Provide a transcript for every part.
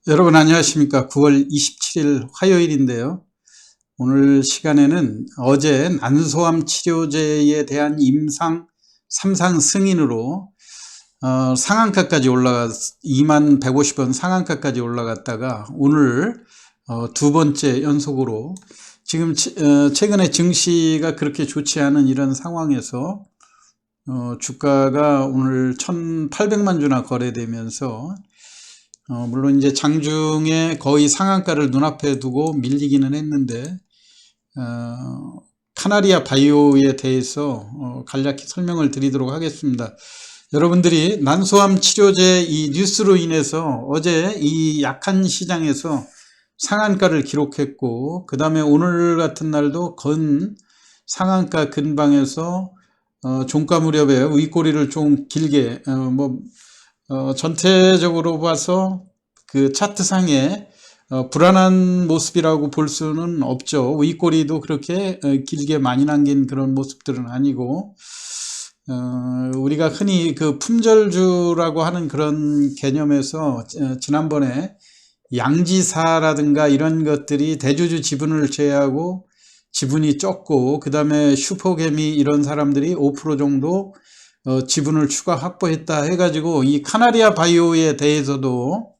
여러분 안녕하십니까. 9월 27일 화요일인데요. 오늘 시간에는 어제 난소암 치료제에 대한 임상 3상 승인으로 상한가까지 2150원 상한가까지 올라갔다가 오늘 두 번째 연속으로 지금 최근에 증시가 그렇게 좋지 않은 이런 상황에서 주가가 오늘 1800만 주나 거래되면서 물론 이제 장중에 거의 상한가를 눈앞에 두고 밀리기는 했는데, 카나리아 바이오에 대해서 간략히 설명을 드리도록 하겠습니다. 여러분들이 난소암 치료제 이 뉴스로 인해서 어제 이 약한 시장에서 상한가를 기록했고, 그 다음에 오늘 같은 날도 상한가 근방에서 종가 무렵에 윗꼬리를 좀 길게 전체적으로 봐서 그 차트상에 불안한 모습이라고 볼 수는 없죠. 윗꼬리도 그렇게 길게 많이 남긴 그런 모습들은 아니고, 우리가 흔히 그 품절주라고 하는 그런 개념에서 지난번에 양지사라든가 이런 것들이 대주주 지분을 제외하고 지분이 적고, 그 다음에 슈퍼개미 이런 사람들이 5% 정도 지분을 추가 확보했다 해가지고 이 카나리아 바이오에 대해서도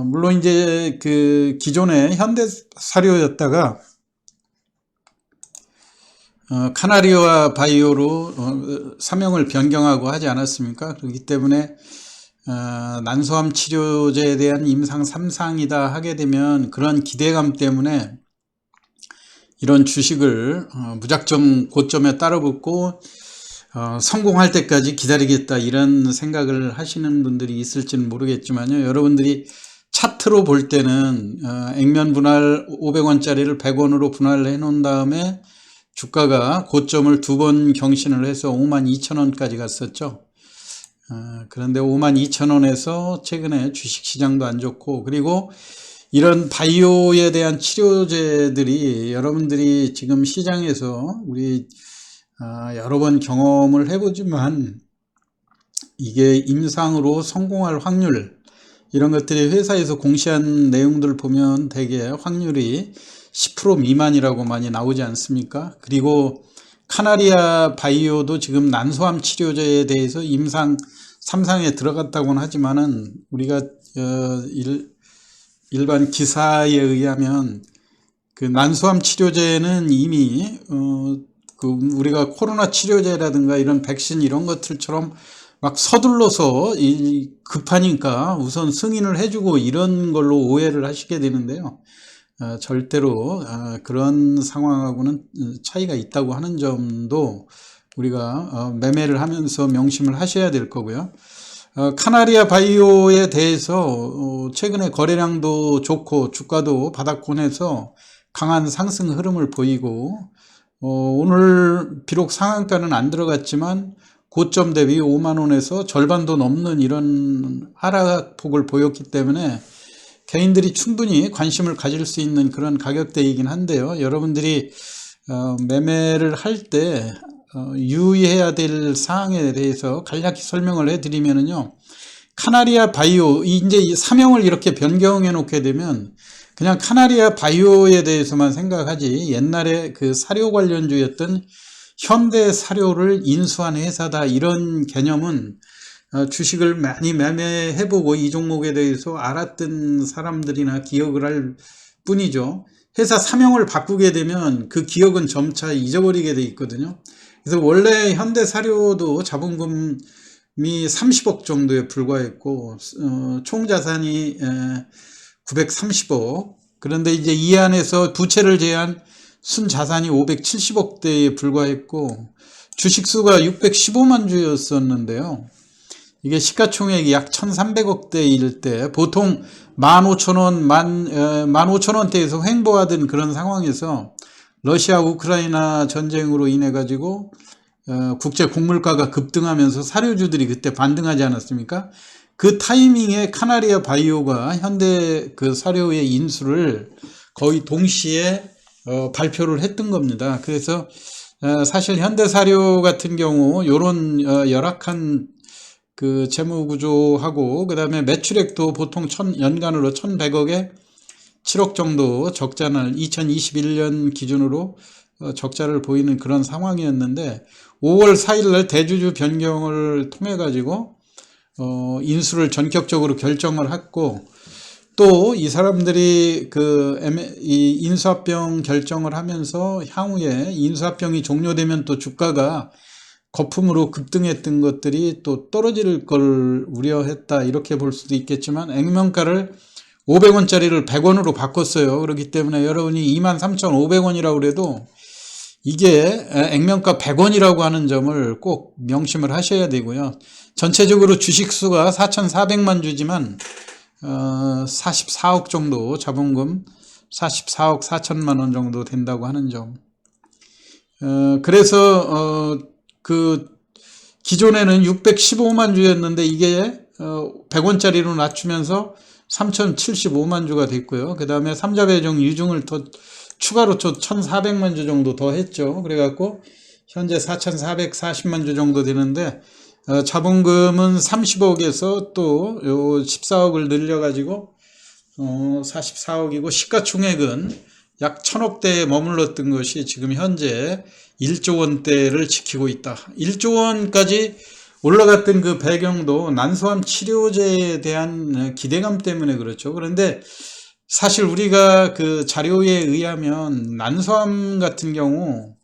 물론 이제 그 기존의 현대사료였다가 카나리아 바이오로 사명을 변경하고 하지 않았습니까? 그렇기 때문에 난소암 치료제에 대한 임상 3상이다 하게 되면 그런 기대감 때문에 이런 주식을 무작정 고점에 따라붙고 성공할 때까지 기다리겠다 이런 생각을 하시는 분들이 있을지는 모르겠지만요. 여러분들이 차트로 볼 때는 액면 분할 500원짜리를 100원으로 분할을 해 놓은 다음에 주가가 고점을 두 번 경신을 해서 52,000원까지 갔었죠. 그런데 52,000원에서 최근에 주식시장도 안 좋고, 그리고 이런 바이오에 대한 치료제들이 여러분들이 지금 시장에서 우리 여러 번 경험을 해보지만 이게 임상으로 성공할 확률, 이런 것들이 회사에서 공시한 내용들 보면 대개 확률이 10% 미만이라고 많이 나오지 않습니까? 그리고 카나리아 바이오도 지금 난소암 치료제에 대해서 임상 3상에 들어갔다고는 하지만은 우리가 일반 기사에 의하면 그 난소암 치료제는 이미 우리가 코로나 치료제라든가 이런 백신 이런 것들처럼 막 서둘러서 급하니까 우선 승인을 해주고 이런 걸로 오해를 하시게 되는데요. 절대로 그런 상황하고는 차이가 있다고 하는 점도 우리가 매매를 하면서 명심을 하셔야 될 거고요. 카나리아 바이오에 대해서 최근에 거래량도 좋고 주가도 바닥권에서 강한 상승 흐름을 보이고, 오늘 비록 상한가는 안 들어갔지만 고점 대비 5만원에서 절반도 넘는 이런 하락폭을 보였기 때문에 개인들이 충분히 관심을 가질 수 있는 그런 가격대이긴 한데요. 여러분들이 매매를 할 때 유의해야 될 사항에 대해서 간략히 설명을 해드리면요. 카나리아 바이오, 이제 이 사명을 이렇게 변경해 놓게 되면 그냥 카나리아 바이오에 대해서만 생각하지, 옛날에 그 사료 관련주였던 현대 사료를 인수한 회사다 이런 개념은 주식을 많이 매매해보고 이 종목에 대해서 알았던 사람들이나 기억을 할 뿐이죠. 회사 사명을 바꾸게 되면 그 기억은 점차 잊어버리게 돼 있거든요. 그래서 원래 현대 사료도 자본금이 30억 정도에 불과했고, 총 자산이 930억. 그런데 이제 이 안에서 부채를 제한 순자산이 570억대에 불과했고, 주식수가 615만 주였었는데요. 이게 시가총액이 약 1300억대일 때 보통 15,000원, 15,000원대에서 횡보하던 그런 상황에서 러시아 우크라이나 전쟁으로 인해 가지고 국제 곡물가가 급등하면서 사료주들이 그때 반등하지 않았습니까? 그 타이밍에 카나리아 바이오가 현대 그 사료의 인수를 거의 동시에 발표를 했던 겁니다. 그래서 사실 현대 사료 같은 경우 이런 열악한 그 재무 구조하고 그다음에 매출액도 보통 연간으로 1,100억에 7억 정도 적자를 2021년 기준으로 적자를 보이는 그런 상황이었는데 5월 4일 날 대주주 변경을 통해 가지고 인수를 전격적으로 결정을 했고, 또 이 사람들이 이 인수합병 결정을 하면서 향후에 인수합병이 종료되면 또 주가가 거품으로 급등했던 것들이 또 떨어질 걸 우려했다, 이렇게 볼 수도 있겠지만 액면가를 500원짜리를 100원으로 바꿨어요. 그렇기 때문에 여러분이 23,500원이라고 그래도 이게 액면가 100원이라고 하는 점을 꼭 명심을 하셔야 되고요. 전체적으로 주식수가 4,400만 주지만 44억 정도, 자본금 44억 4천만 원 정도 된다고 하는 점. 그래서 기존에는 615만 주였는데 이게 100원짜리로 낮추면서 3,075만 주가 됐고요. 그 다음에 삼자배정 유증을 더 추가로 1,400만 주 정도 더 했죠. 그래갖고 현재 4,440만 주 정도 되는데 자본금은 30억에서 또 14억을 늘려가지고 44억이고, 시가총액은 약 1,000억대에 머물렀던 것이 지금 현재 1조 원대를 지키고 있다. 1조 원까지 올라갔던 그 배경도 난소암 치료제에 대한 기대감 때문에 그렇죠. 그런데 사실 우리가 그 자료에 의하면 난소암 같은 경우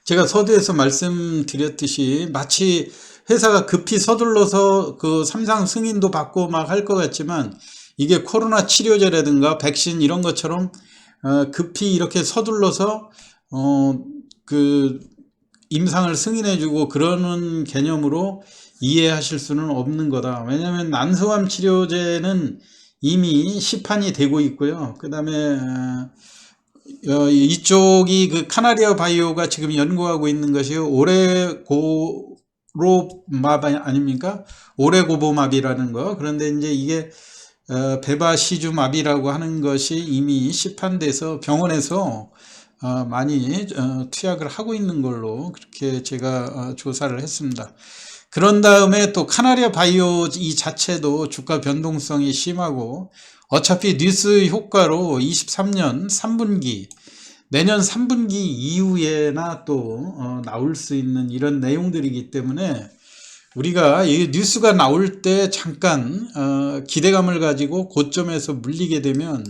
제가 서두에서 말씀드렸듯이 마치 회사가 급히 서둘러서 그 삼상 승인도 받고 막 할 것 같지만 이게 코로나 치료제라든가 백신 이런 것처럼 급히 이렇게 서둘러서 그 임상을 승인해주고 그러는 개념으로 이해하실 수는 없는 거다. 왜냐하면 난소암 치료제는 이미 시판이 되고 있고요. 그 다음에 이쪽이 그 카나리아 바이오가 지금 연구하고 있는 것이 오레고로맙 아닙니까? 오레고보맙이라는 거. 그런데 이제 이게 베바시주맙이라고 하는 것이 이미 시판돼서 병원에서 많이 투약을 하고 있는 걸로 그렇게 제가 조사를 했습니다. 그런 다음에 또 카나리아 바이오 이 자체도 주가 변동성이 심하고 어차피 뉴스 효과로 23년 3분기 내년 3분기 이후에나 또 나올 수 있는 이런 내용들이기 때문에 우리가 이 뉴스가 나올 때 잠깐 기대감을 가지고 고점에서 물리게 되면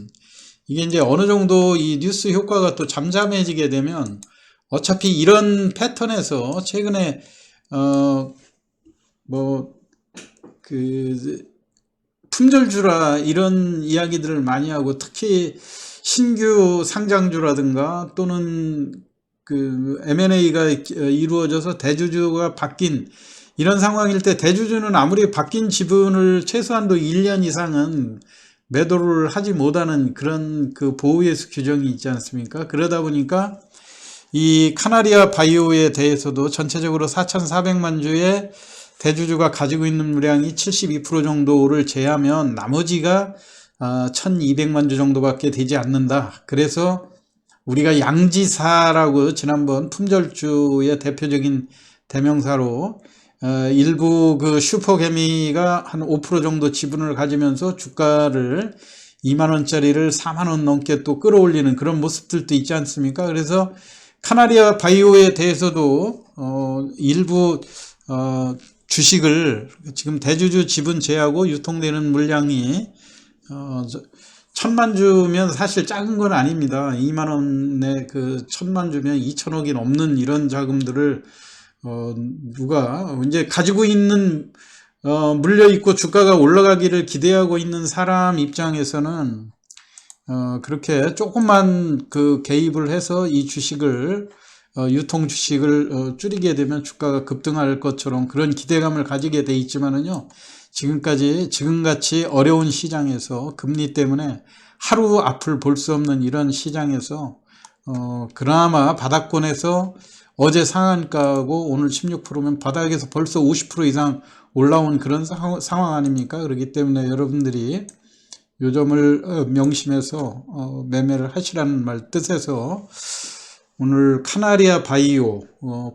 이게 이제 어느 정도 이 뉴스 효과가 또 잠잠해지게 되면 어차피 이런 패턴에서 최근에 품절주라 이런 이야기들을 많이 하고, 특히 신규 상장주라든가 또는 그 M&A가 이루어져서 대주주가 바뀐 이런 상황일 때 대주주는 아무리 바뀐 지분을 최소한도 1년 이상은 매도를 하지 못하는 그런 그 보호예수 규정이 있지 않습니까? 그러다 보니까 이 카나리아 바이오에 대해서도 전체적으로 4,400만 주의 대주주가 가지고 있는 물량이 72% 정도를 제하면 나머지가 1,200만 주 정도밖에 되지 않는다. 그래서 우리가 양지사라고 지난번 품절주의 대표적인 대명사로 일부 그 슈퍼개미가 한 5% 정도 지분을 가지면서 주가를 2만원짜리를 4만원 넘게 또 끌어올리는 그런 모습들도 있지 않습니까? 그래서 카나리아 바이오에 대해서도 일부 주식을 지금 대주주 지분 제하고 유통되는 물량이 1,000만 주면 사실 작은 건 아닙니다. 2만원에 그 1,000만 주면 2천억이 넘는 이런 자금들을 누가 이제 가지고 있는 물려있고 주가가 올라가기를 기대하고 있는 사람 입장에서는 그렇게 조금만 그 개입을 해서 이 주식을 유통 주식을 줄이게 되면 주가가 급등할 것처럼 그런 기대감을 가지게 돼 있지만은요, 지금같이 어려운 시장에서 금리 때문에 하루 앞을 볼 수 없는 이런 시장에서 그나마 바닥권에서 어제 상한가하고 오늘 16%면 바닥에서 벌써 50% 이상 올라온 그런 상황 아닙니까? 그렇기 때문에 여러분들이 요 점을 명심해서 매매를 하시라는 말 뜻에서 오늘 카나리아 바이오,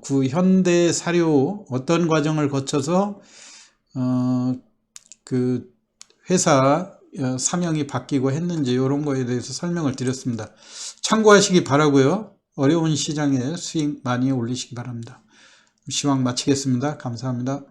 구 현대사료 어떤 과정을 거쳐서 그 회사 사명이 바뀌고 했는지 이런 거에 대해서 설명을 드렸습니다. 참고하시기 바라고요. 어려운 시장에 수익 많이 올리시기 바랍니다. 시황 마치겠습니다. 감사합니다.